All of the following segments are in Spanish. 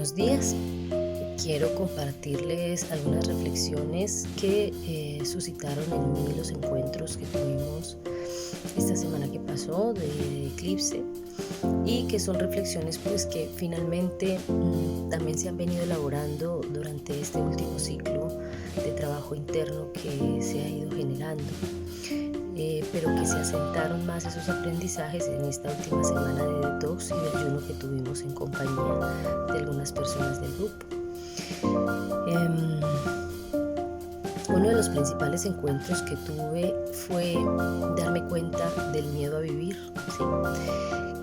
Buenos días. Quiero compartirles algunas reflexiones que suscitaron en mí los encuentros que tuvimos esta semana que pasó de eclipse, y que son reflexiones pues que finalmente también se han venido elaborando durante este último ciclo de trabajo interno que se ha ido generando, pero que se asentaron más esos aprendizajes en esta última semana de detox y de ayuno que tuvimos en compañía de algunas personas del grupo. Uno de los principales encuentros que tuve fue darme cuenta del miedo a vivir, ¿sí?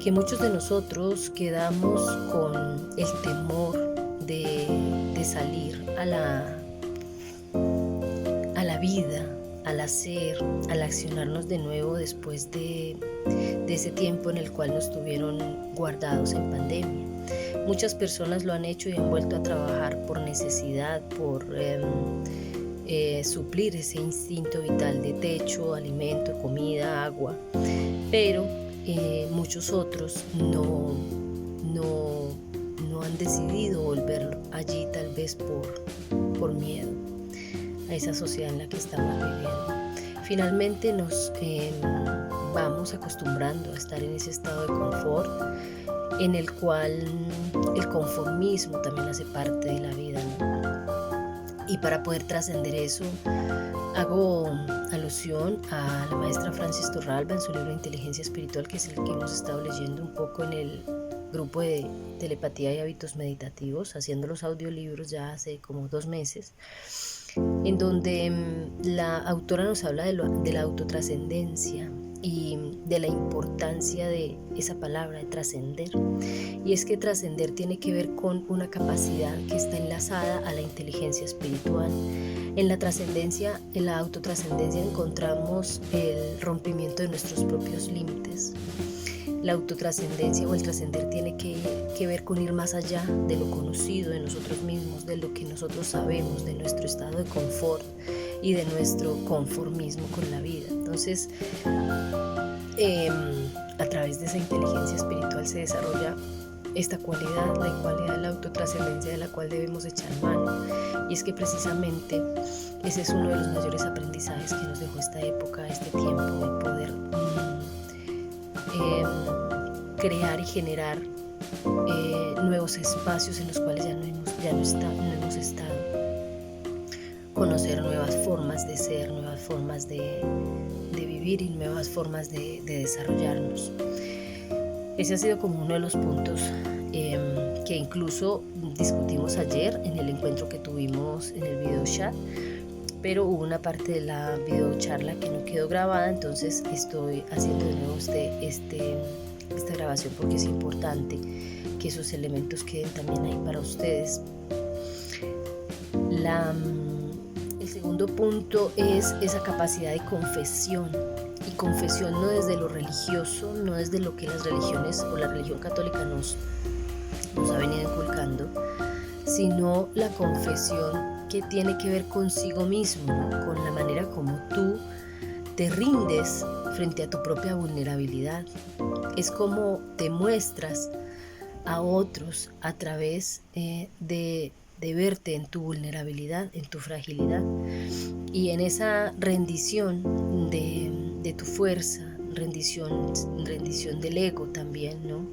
Que muchos de nosotros quedamos con el temor de salir a la vida, al hacer, al accionarnos de nuevo después de ese tiempo en el cual nos tuvieron guardados en pandemia. Muchas personas lo han hecho y han vuelto a trabajar por necesidad, por suplir ese instinto vital de techo, alimento, comida, agua, pero muchos otros no han decidido volver allí, tal vez por miedo a esa sociedad en la que estamos viviendo. Finalmente nos vamos acostumbrando a estar en ese estado de confort, en el cual el conformismo también hace parte de la vida, ¿no? Y para poder trascender eso, hago alusión a la maestra Francis Torralba en su libro Inteligencia Espiritual, que es el que hemos estado leyendo un poco en el grupo de telepatía y hábitos meditativos, haciendo los audiolibros ya hace como 2 meses, en donde la autora nos habla de la autotrascendencia y de la importancia de esa palabra de trascender. Y es que trascender tiene que ver con una capacidad que está enlazada a la inteligencia espiritual. En la trascendencia, en la autotrascendencia, encontramos el rompimiento de nuestros propios límites. La autotrascendencia o el trascender tiene que ver con ir más allá de lo conocido de nosotros mismos, de lo que nosotros sabemos, de nuestro estado de confort y de nuestro conformismo con la vida. Entonces, a través de esa inteligencia espiritual se desarrolla esta cualidad, la cualidad de la autotrascendencia, de la cual debemos echar mano. Y es que precisamente ese es uno de los mayores aprendizajes que nos dejó esta época, este tiempo, el poder crear y generar nuevos espacios en los cuales ya no hemos estado, conocer nuevas formas de ser, nuevas formas de vivir y nuevas formas de desarrollarnos. Ese ha sido como uno de los puntos que incluso discutimos ayer en el encuentro que tuvimos en el video chat, pero hubo una parte de la videocharla que no quedó grabada, entonces estoy haciendo de nuevo esta grabación porque es importante que esos elementos queden también ahí para ustedes. El segundo punto es esa capacidad de confesión, y confesión no desde lo religioso, no desde lo que las religiones o la religión católica nos ha venido inculcando, sino la confesión que tiene que ver consigo mismo, ¿no? Con la manera como tú te rindes frente a tu propia vulnerabilidad. Es como te muestras a otros a través de verte en tu vulnerabilidad, en tu fragilidad, y en esa rendición de tu fuerza, rendición del ego también, ¿no?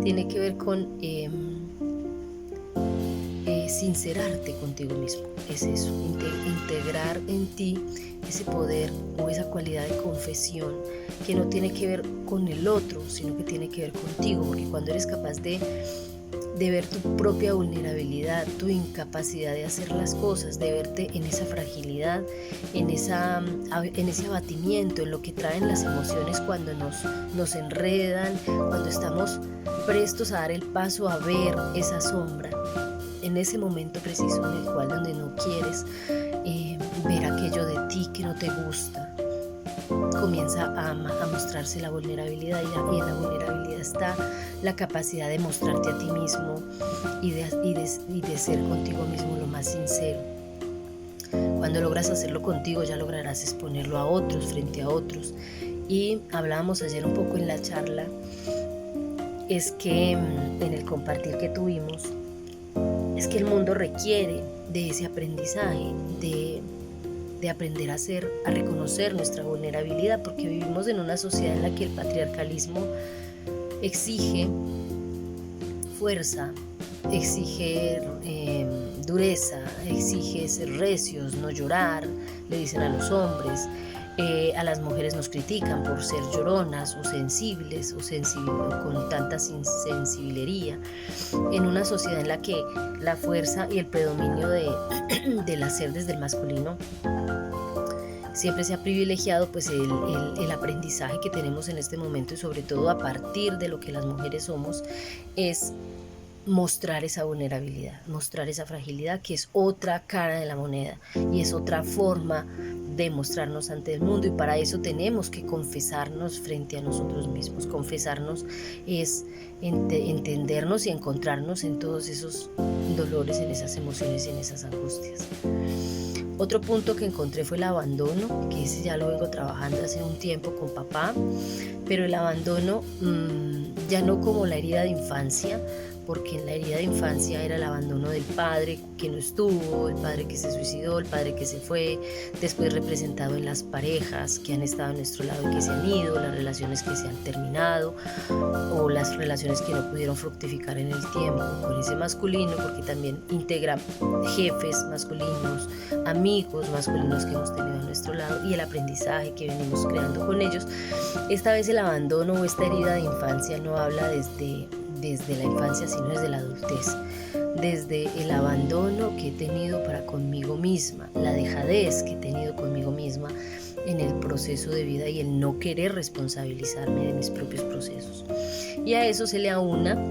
Tiene que ver con sincerarte contigo mismo. Es eso, integrar en ti ese poder o esa cualidad de confesión que no tiene que ver con el otro, sino que tiene que ver contigo, porque cuando eres capaz de ver tu propia vulnerabilidad, tu incapacidad de hacer las cosas, de verte en esa fragilidad, en ese abatimiento, en lo que traen las emociones cuando nos enredan, cuando estamos prestos a dar el paso a ver esa sombra, en ese momento preciso en el cual donde no quieres ver aquello de ti que no te gusta, comienza a mostrarse la vulnerabilidad, y en la vulnerabilidad está la capacidad de mostrarte a ti mismo y de ser contigo mismo lo más sincero. Cuando logras hacerlo contigo, ya lograrás exponerlo a otros, frente a otros. Y hablábamos ayer un poco en la charla, es que en el compartir que tuvimos, es que el mundo requiere de ese aprendizaje, de aprender a reconocer nuestra vulnerabilidad, porque vivimos en una sociedad en la que el patriarcalismo exige fuerza, exige dureza, exige ser recios, no llorar, le dicen a los hombres. A las mujeres nos critican por ser lloronas o sensibles o con tanta sensibilería, en una sociedad en la que la fuerza y el predominio del hacer desde el masculino siempre se ha privilegiado. Pues el aprendizaje que tenemos en este momento, y sobre todo a partir de lo que las mujeres somos, es mostrar esa vulnerabilidad, mostrar esa fragilidad, que es otra cara de la moneda y es otra forma de mostrarnos ante el mundo, y para eso tenemos que confesarnos frente a nosotros mismos. Confesarnos es entendernos y encontrarnos en todos esos dolores, en esas emociones y en esas angustias. Otro punto que encontré fue el abandono, que ese ya lo vengo trabajando hace un tiempo con papá, pero el abandono ya no como la herida de infancia, porque en la herida de infancia era el abandono del padre que no estuvo, el padre que se suicidó, el padre que se fue, después representado en las parejas que han estado a nuestro lado y que se han ido, las relaciones que se han terminado o las relaciones que no pudieron fructificar en el tiempo con ese masculino, porque también integra jefes masculinos, amigos masculinos que hemos tenido a nuestro lado y el aprendizaje que venimos creando con ellos. Esta vez el abandono o esta herida de infancia no habla desde la infancia, sino desde la adultez, desde el abandono que he tenido para conmigo misma, la dejadez que he tenido conmigo misma en el proceso de vida y el no querer responsabilizarme de mis propios procesos. Y a eso se le aúna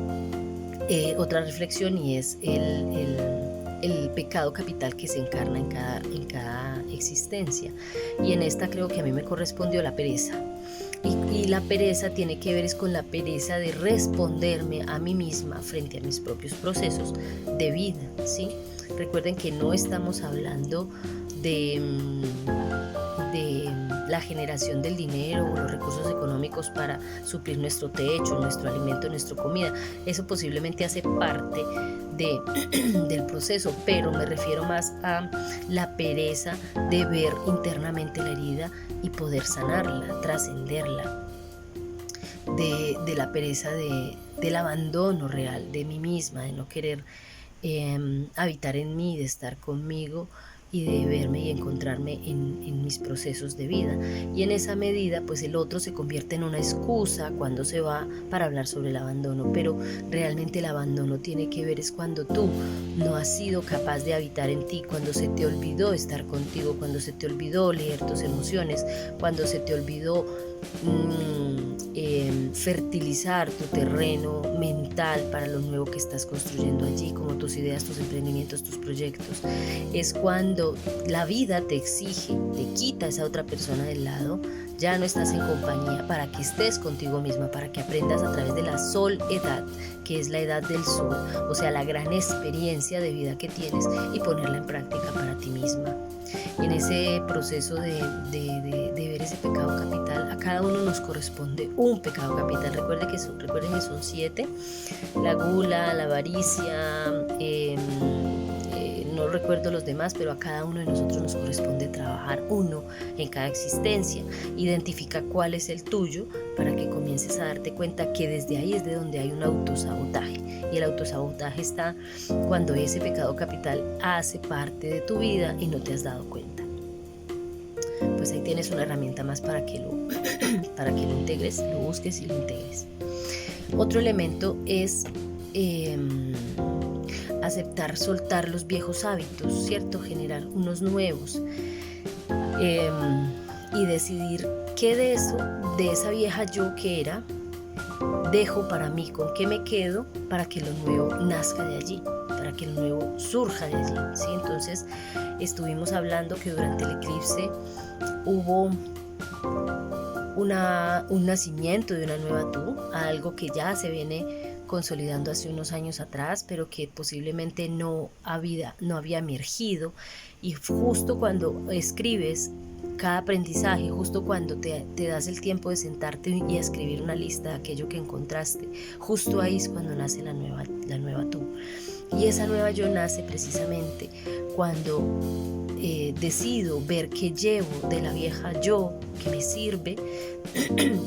otra reflexión, y es el pecado capital que se encarna en cada existencia, y en esta creo que a mí me correspondió la pereza. Y la pereza tiene que ver con la pereza de responderme a mí misma frente a mis propios procesos de vida, ¿sí? Recuerden que no estamos hablando de la generación del dinero o los recursos económicos para suplir nuestro techo, nuestro alimento, nuestra comida. Eso posiblemente hace parte del proceso, pero me refiero más a la pereza de ver internamente la herida y poder sanarla, trascenderla, de la pereza del abandono real de mí misma, de no querer habitar en mí, de estar conmigo y de verme y encontrarme en mis procesos de vida. Y en esa medida, pues el otro se convierte en una excusa cuando se va para hablar sobre el abandono, pero realmente el abandono tiene que ver es cuando tú no has sido capaz de habitar en ti, cuando se te olvidó estar contigo, cuando se te olvidó leer tus emociones, cuando se te olvidó fertilizar tu terreno mental para lo nuevo que estás construyendo allí, como tus ideas, tus emprendimientos, tus proyectos. Es cuando la vida te exige, te quita a esa otra persona del lado, ya no estás en compañía, para que estés contigo misma, para que aprendas a través de la soledad, que es la edad del sol, o sea, la gran experiencia de vida que tienes, y ponerla en práctica para ti misma. Y en ese proceso de ver ese pecado capital, a cada uno nos corresponde un pecado capital. Recuerden que son 7: la gula, la avaricia, no recuerdo los demás, pero a cada uno de nosotros nos corresponde trabajar uno en cada existencia. Identifica cuál es el tuyo para que comiences a darte cuenta que desde ahí es de donde hay un autosabotaje, y el autosabotaje está cuando ese pecado capital hace parte de tu vida y no te has dado cuenta. Pues ahí tienes una herramienta más para que lo integres, lo busques y lo integres. Otro elemento es aceptar, soltar los viejos hábitos, ¿cierto? Generar unos nuevos, y decidir qué de eso, de esa vieja yo que era, dejo para mí, con qué me quedo para que lo nuevo nazca de allí, para que lo nuevo surja de allí, ¿sí? Entonces estuvimos hablando que durante el eclipse hubo un nacimiento de una nueva tú, algo que ya se viene consolidando hace unos años atrás, pero que posiblemente no había emergido. Y justo cuando escribes cada aprendizaje, justo cuando te das el tiempo de sentarte y a escribir una lista de aquello que encontraste, justo ahí es cuando nace la nueva tú. Y esa nueva yo nace precisamente cuando decido ver qué llevo de la vieja yo que me sirve,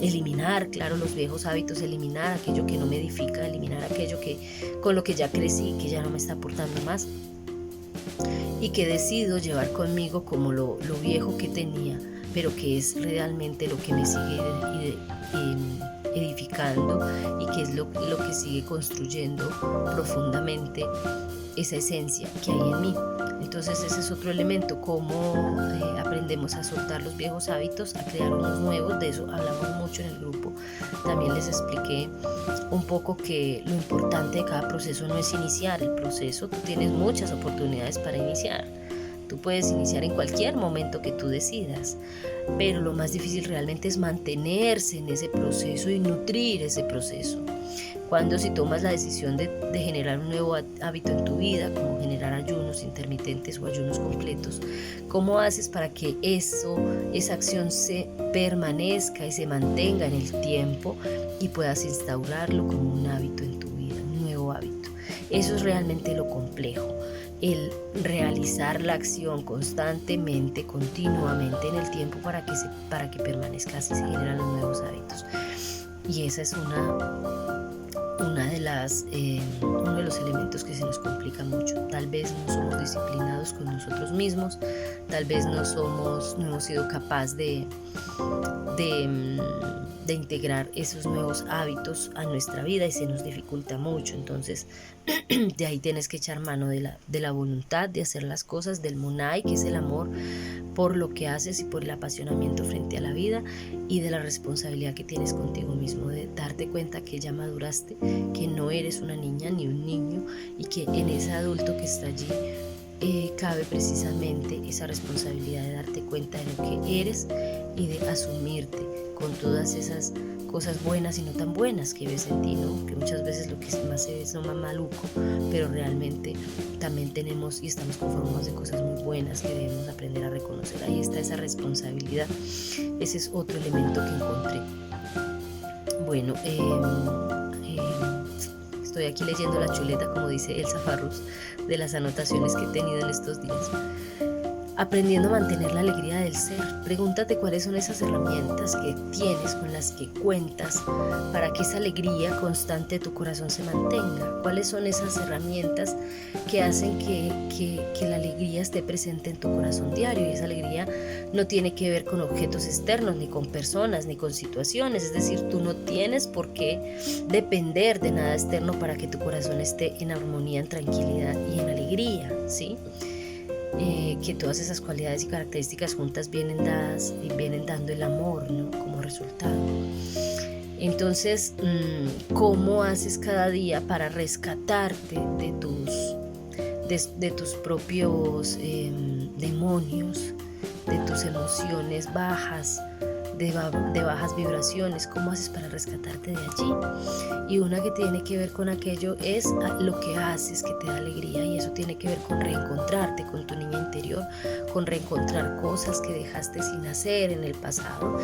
eliminar, claro, los viejos hábitos, eliminar aquello que no me edifica, eliminar aquello con lo que ya crecí, que ya no me está aportando más, y que decido llevar conmigo como lo viejo que tenía, pero que es realmente lo que me sigue edificando y que es lo que sigue construyendo profundamente esa esencia que hay en mí. Entonces ese es otro elemento, cómo aprendemos a soltar los viejos hábitos, a crear unos nuevos. De eso hablamos mucho en el grupo. También les expliqué un poco que lo importante de cada proceso no es iniciar el proceso. Tú tienes muchas oportunidades para iniciar. Tú puedes iniciar en cualquier momento que tú decidas, pero lo más difícil realmente es mantenerse en ese proceso y nutrir ese proceso. Cuando si tomas la decisión de generar un nuevo hábito en tu vida, como generar ayunos intermitentes o ayunos completos, ¿cómo haces para que esa acción se permanezca y se mantenga en el tiempo y puedas instaurarlo como un hábito en tu vida, un nuevo hábito? Eso es realmente lo complejo, el realizar la acción constantemente, continuamente en el tiempo para que permanezca así, se generan los nuevos hábitos. Y esa es uno de los elementos que se nos complica mucho. Tal vez no somos disciplinados con nosotros mismos, tal vez no hemos sido capaces de integrar esos nuevos hábitos a nuestra vida y se nos dificulta mucho. Entonces de ahí tienes que echar mano de la voluntad de hacer las cosas, del monai, que es el amor por lo que haces y por el apasionamiento frente a la vida, y de la responsabilidad que tienes contigo mismo, de darte cuenta que ya maduraste, que no eres una niña ni un niño y que en ese adulto que está allí cabe precisamente esa responsabilidad de darte cuenta de lo que eres y de asumirte con todas esas cosas buenas y no tan buenas que ves en ti, ¿no? Que muchas veces lo que más se ve es lo más maluco, pero realmente también tenemos y estamos conformados de cosas muy buenas que debemos aprender a reconocer. Ahí está esa responsabilidad. Ese es otro elemento que encontré. Bueno, estoy aquí leyendo la chuleta, como dice Elsa Farrus, de las anotaciones que he tenido en estos días. Aprendiendo a mantener la alegría del ser. Pregúntate cuáles son esas herramientas que tienes, con las que cuentas, para que esa alegría constante de tu corazón se mantenga. ¿Cuáles son esas herramientas que hacen que la alegría esté presente en tu corazón diario? Y esa alegría no tiene que ver con objetos externos, ni con personas, ni con situaciones. Es decir, tú no tienes por qué depender de nada externo para que tu corazón esté en armonía, en tranquilidad y en alegría, ¿sí? Que todas esas cualidades y características juntas vienen dadas y vienen dando el amor, ¿no? Como resultado. Entonces, ¿cómo haces cada día para rescatarte de tus propios demonios, de tus emociones bajas, de bajas vibraciones? ¿Cómo haces para rescatarte de allí? Y una que tiene que ver con aquello es lo que haces que te da alegría, y eso tiene que ver con reencontrarte con tu niña interior, con reencontrar cosas que dejaste sin hacer en el pasado.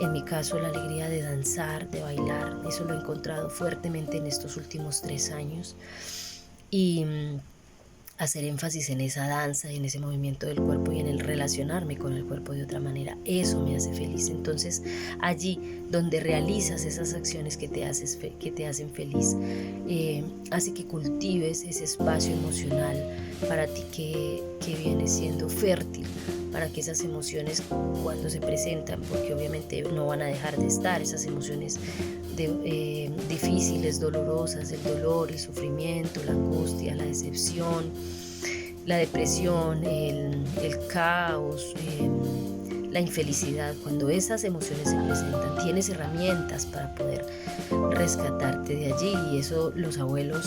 En mi caso, la alegría de danzar, de bailar, eso lo he encontrado fuertemente en estos últimos 3 años, y hacer énfasis en esa danza y en ese movimiento del cuerpo y en el relacionarme con el cuerpo de otra manera, eso me hace feliz. Entonces allí donde realizas esas acciones que te hacen feliz, hace que cultives ese espacio emocional para ti que viene siendo fértil, para que esas emociones, cuando se presentan, porque obviamente no van a dejar de estar, esas emociones difíciles, dolorosas, el dolor, el sufrimiento, la angustia, la decepción, la depresión, el caos, la infelicidad, cuando esas emociones se presentan, tienes herramientas para poder rescatarte de allí, y eso los abuelos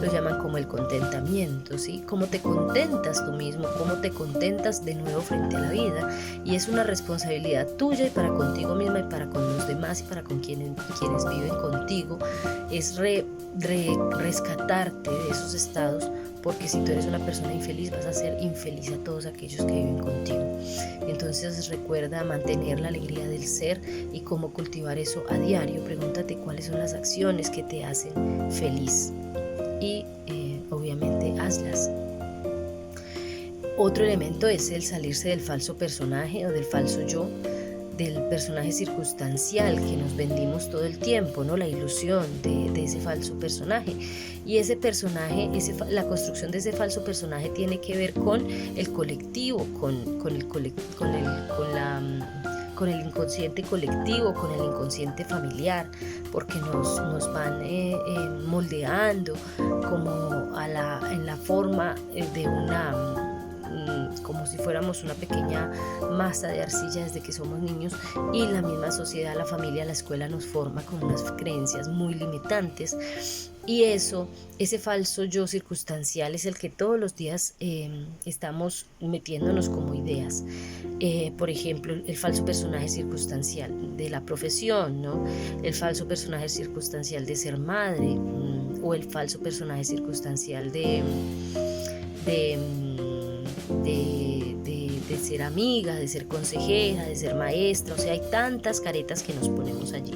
lo llaman como el contentamiento, ¿sí? Cómo te contentas tú mismo, cómo te contentas de nuevo frente a la vida, y es una responsabilidad tuya y para contigo misma y para con los demás y para con quienes viven contigo, es rescatarte de esos estados, porque si tú eres una persona infeliz vas a ser infeliz a todos aquellos que viven contigo. Entonces recuerda mantener la alegría del ser y cómo cultivar eso a diario. Pregúntate cuáles son las acciones que te hacen feliz y obviamente hazlas. Otro elemento es el salirse del falso personaje o del falso yo, del personaje circunstancial que nos vendimos todo el tiempo, ¿no? La ilusión de ese falso personaje. Y ese personaje, la construcción de ese falso personaje tiene que ver con el colectivo, con el inconsciente colectivo, con el inconsciente familiar, porque nos van moldeando como en la forma de como si fuéramos una pequeña masa de arcilla desde que somos niños, y la misma sociedad, la familia, la escuela nos forma con unas creencias muy limitantes, y ese falso yo circunstancial es el que todos los días estamos metiéndonos como ideas. Por ejemplo, el falso personaje circunstancial de la profesión, ¿no? El falso personaje circunstancial de ser madre, o el falso personaje circunstancial de ser amiga, de ser consejera, de ser maestra. O sea, hay tantas caretas que nos ponemos allí,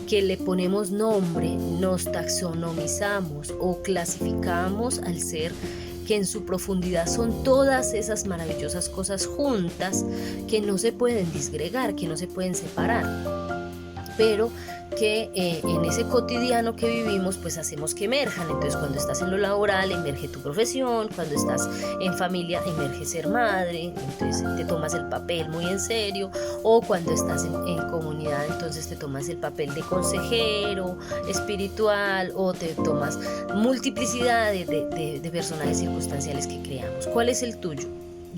que le ponemos nombre, nos taxonomizamos o clasificamos al ser, que en su profundidad son todas esas maravillosas cosas juntas que no se pueden disgregar, que no se pueden separar, pero que en ese cotidiano que vivimos pues hacemos que emerjan. Entonces, cuando estás en lo laboral, emerge tu profesión; cuando estás en familia, emerge ser madre, entonces te tomas el papel muy en serio; o cuando estás en comunidad, entonces te tomas el papel de consejero espiritual, o te tomas multiplicidad de personajes circunstanciales que creamos. ¿Cuál es el tuyo?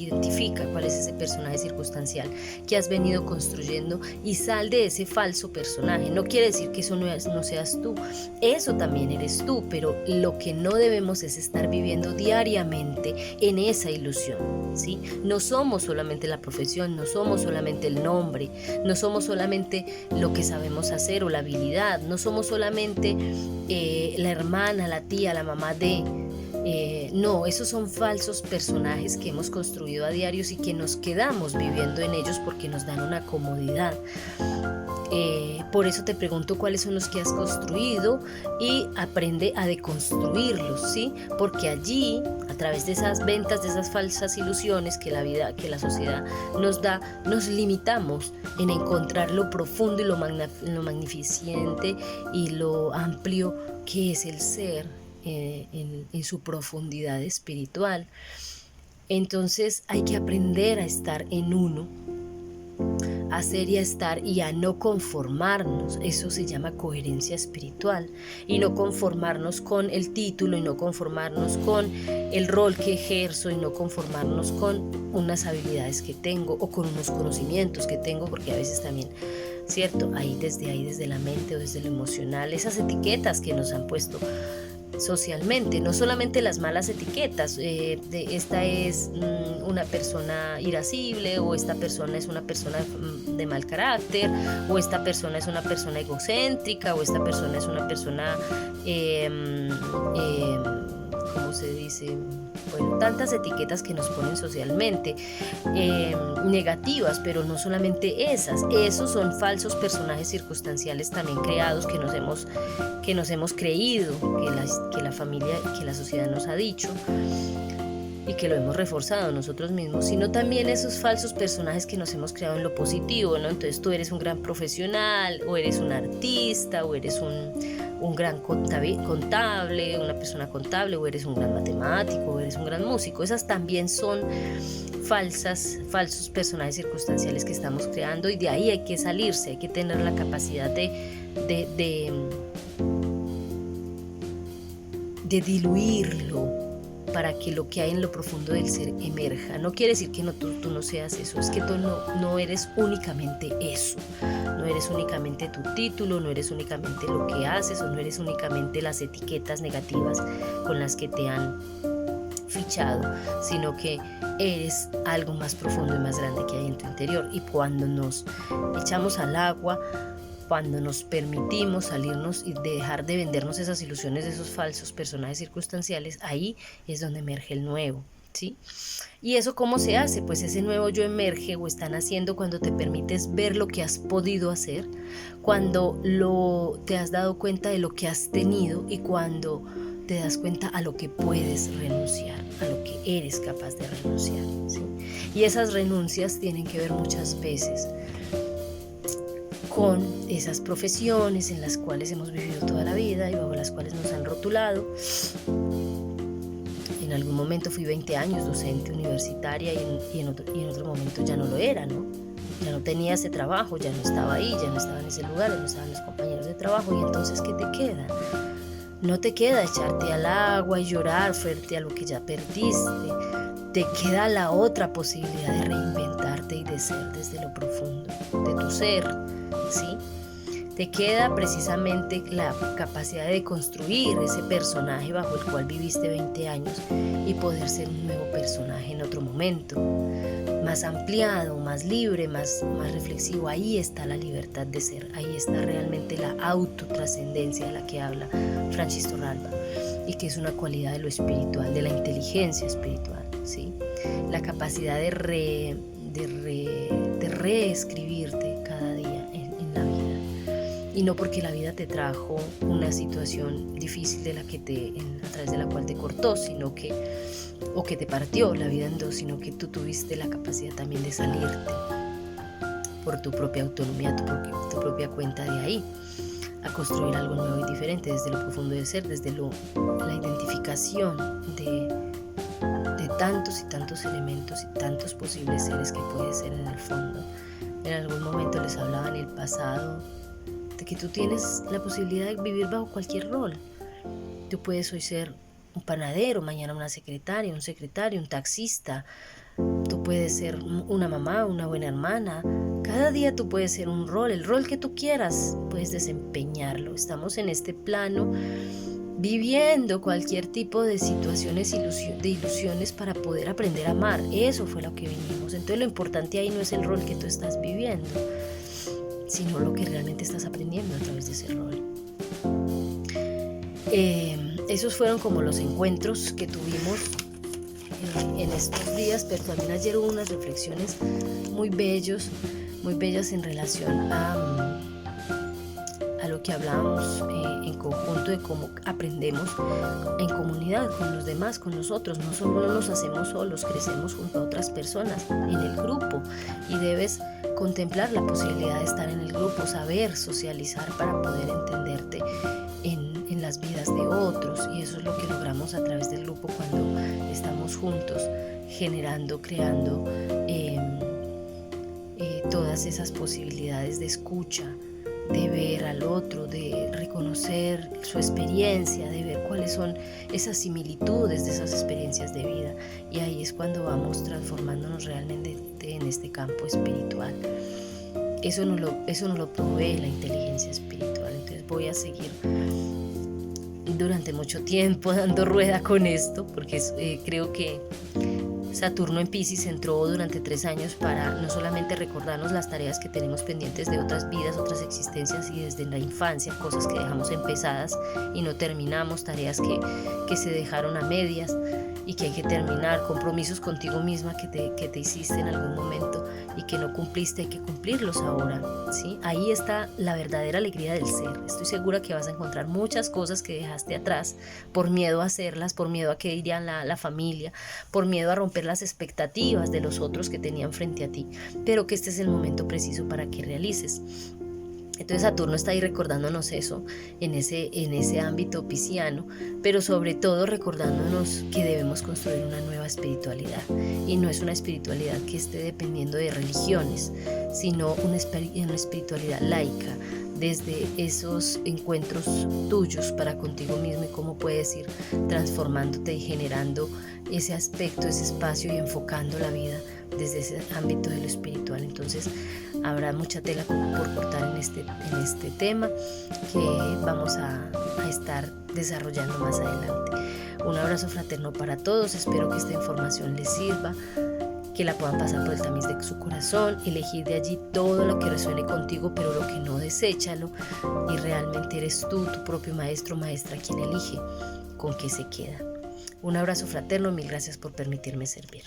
Identifica cuál es ese personaje circunstancial que has venido construyendo y sal de ese falso personaje. No quiere decir que eso no seas tú, eso también eres tú, pero lo que no debemos es estar viviendo diariamente en esa ilusión, ¿sí? No somos solamente la profesión, no somos solamente el nombre, no somos solamente lo que sabemos hacer o la habilidad, no somos solamente la hermana, la tía, la mamá de... no, esos son falsos personajes que hemos construido a diario y que nos quedamos viviendo en ellos porque nos dan una comodidad. Por eso te pregunto cuáles son los que has construido y aprende a deconstruirlos, ¿sí? Porque allí, a través de esas ventas, de esas falsas ilusiones que la vida, que la sociedad nos da, nos limitamos en encontrar lo profundo y lo magnificente y lo amplio que es el ser en su profundidad espiritual. Entonces hay que aprender a estar en uno, a ser y a estar, y a no conformarnos. Eso se llama coherencia espiritual, y no conformarnos con el título, y no conformarnos con el rol que ejerzo, y no conformarnos con unas habilidades que tengo o con unos conocimientos que tengo, porque a veces también, ¿cierto? Ahí desde la mente o desde lo emocional, esas etiquetas que nos han puesto socialmente, no solamente las malas etiquetas, esta es una persona irascible, o esta persona es una persona de mal carácter, o esta persona es una persona egocéntrica, o esta persona es una persona, ¿cómo se dice? Bueno, tantas etiquetas que nos ponen socialmente, negativas, pero no solamente esas. Esos son falsos personajes circunstanciales también creados que nos hemos creído, que la familia, que la sociedad nos ha dicho, y que lo hemos reforzado nosotros mismos, sino también esos falsos personajes que nos hemos creado en lo positivo, ¿no? Entonces tú eres un gran profesional, o eres un artista, o eres un gran contable, una persona contable, o eres un gran matemático, o eres un gran músico. Esas también son falsos personajes circunstanciales que estamos creando, y de ahí hay que salirse, hay que tener la capacidad de diluirlo para que lo que hay en lo profundo del ser emerja. No quiere decir que tú no seas eso, es que tú no eres únicamente eso, no eres únicamente tu título, no eres únicamente lo que haces, o no eres únicamente las etiquetas negativas con las que te han fichado, sino que eres algo más profundo y más grande que hay en tu interior. Y cuando nos echamos al agua, cuando nos permitimos salirnos y dejar de vendernos esas ilusiones de esos falsos personajes circunstanciales, ahí es donde emerge el nuevo, ¿sí? ¿Y eso cómo se hace? Pues ese nuevo yo emerge o está naciendo cuando te permites ver lo que has podido hacer, cuando te has dado cuenta de lo que has tenido, y cuando te das cuenta a lo que puedes renunciar, a lo que eres capaz de renunciar, ¿sí? Y esas renuncias tienen que ver muchas veces con esas profesiones en las cuales hemos vivido toda la vida y bajo las cuales nos han rotulado. En algún momento fui 20 años docente universitaria y en otro momento ya no lo era, ¿no? Ya no tenía ese trabajo, ya no estaba ahí, ya no estaba en ese lugar, ya no estaban los compañeros de trabajo. Y entonces, ¿qué te queda? No te queda echarte al agua y llorar frente a lo que ya perdiste. Te queda la otra posibilidad de reinventarte y de ser desde lo profundo de tu ser, ¿sí? Te queda precisamente la capacidad de construir ese personaje bajo el cual viviste 20 años y poder ser un nuevo personaje en otro momento, más ampliado, más libre, más reflexivo. Ahí está la libertad de ser, ahí está realmente la autotrascendencia de la que habla Francis Torralba y que es una cualidad de lo espiritual, de la inteligencia espiritual, ¿sí? La capacidad de reescribirte cada día en la vida, y no porque la vida te trajo una situación difícil de la que a través de la cual te cortó, o que te partió la vida en dos, sino que tú tuviste la capacidad también de salirte por tu propia autonomía, tu propia cuenta de ahí, a construir algo nuevo y diferente desde lo profundo del ser, desde la identificación de tantos y tantos elementos y tantos posibles seres que puede ser en el fondo. En algún momento les hablaba en el pasado de que tú tienes la posibilidad de vivir bajo cualquier rol. Tú puedes hoy ser un panadero, mañana una secretaria, un secretario, un taxista. Tú puedes ser una mamá, una buena hermana. Cada día tú puedes ser un rol, el rol que tú quieras, puedes desempeñarlo. Estamos en este plano viviendo cualquier tipo de situaciones, de ilusiones para poder aprender a amar. Eso fue lo que vinimos. Entonces lo importante ahí no es el rol que tú estás viviendo, sino lo que realmente estás aprendiendo a través de ese rol. Esos fueron como los encuentros que tuvimos en estos días, pero también ayer hubo unas reflexiones muy bellas en relación a lo que hablábamos en conjunto de cómo aprendemos en comunidad, con los demás, con nosotros. No solo nos hacemos solos, crecemos junto a otras personas en el grupo, y debes contemplar la posibilidad de estar en el grupo, saber socializar para poder entenderte en las vidas de otros, y eso es lo que logramos a través del grupo cuando estamos juntos generando, creando todas esas posibilidades de escucha, de ver al otro, de reconocer su experiencia, de ver cuáles son esas similitudes de esas experiencias de vida, y ahí es cuando vamos transformándonos realmente en este campo espiritual. Eso no lo provee la inteligencia espiritual. Entonces voy a seguir durante mucho tiempo dando rueda con esto, porque creo que Saturno en Piscis entró durante 3 años para no solamente recordarnos las tareas que tenemos pendientes de otras vidas, otras existencias y desde la infancia, cosas que dejamos empezadas y no terminamos, tareas que se dejaron a medias y que hay que terminar, compromisos contigo misma que te hiciste en algún momento y que no cumpliste, hay que cumplirlos ahora, ¿sí? Ahí está la verdadera alegría del ser. Estoy segura que vas a encontrar muchas cosas que dejaste atrás por miedo a hacerlas, por miedo a qué dirían la familia, por miedo a romper las expectativas de los otros que tenían frente a ti, pero que este es el momento preciso para que realices. Entonces Saturno está ahí recordándonos eso en ese ámbito pisciano, pero sobre todo recordándonos que debemos construir una nueva espiritualidad, y no es una espiritualidad que esté dependiendo de religiones, sino una espiritualidad laica, desde esos encuentros tuyos para contigo mismo y cómo puedes ir transformándote y generando ese aspecto, ese espacio y enfocando la vida desde ese ámbito de lo espiritual. Entonces habrá mucha tela por cortar en este tema que vamos a estar desarrollando más adelante. Un abrazo fraterno para todos, espero que esta información les sirva, que la puedan pasar por el tamiz de su corazón, elegir de allí todo lo que resuene contigo, pero lo que no, deséchalo, y realmente eres tú, tu propio maestro o maestra, quien elige con qué se queda. Un abrazo fraterno, mil gracias por permitirme servir.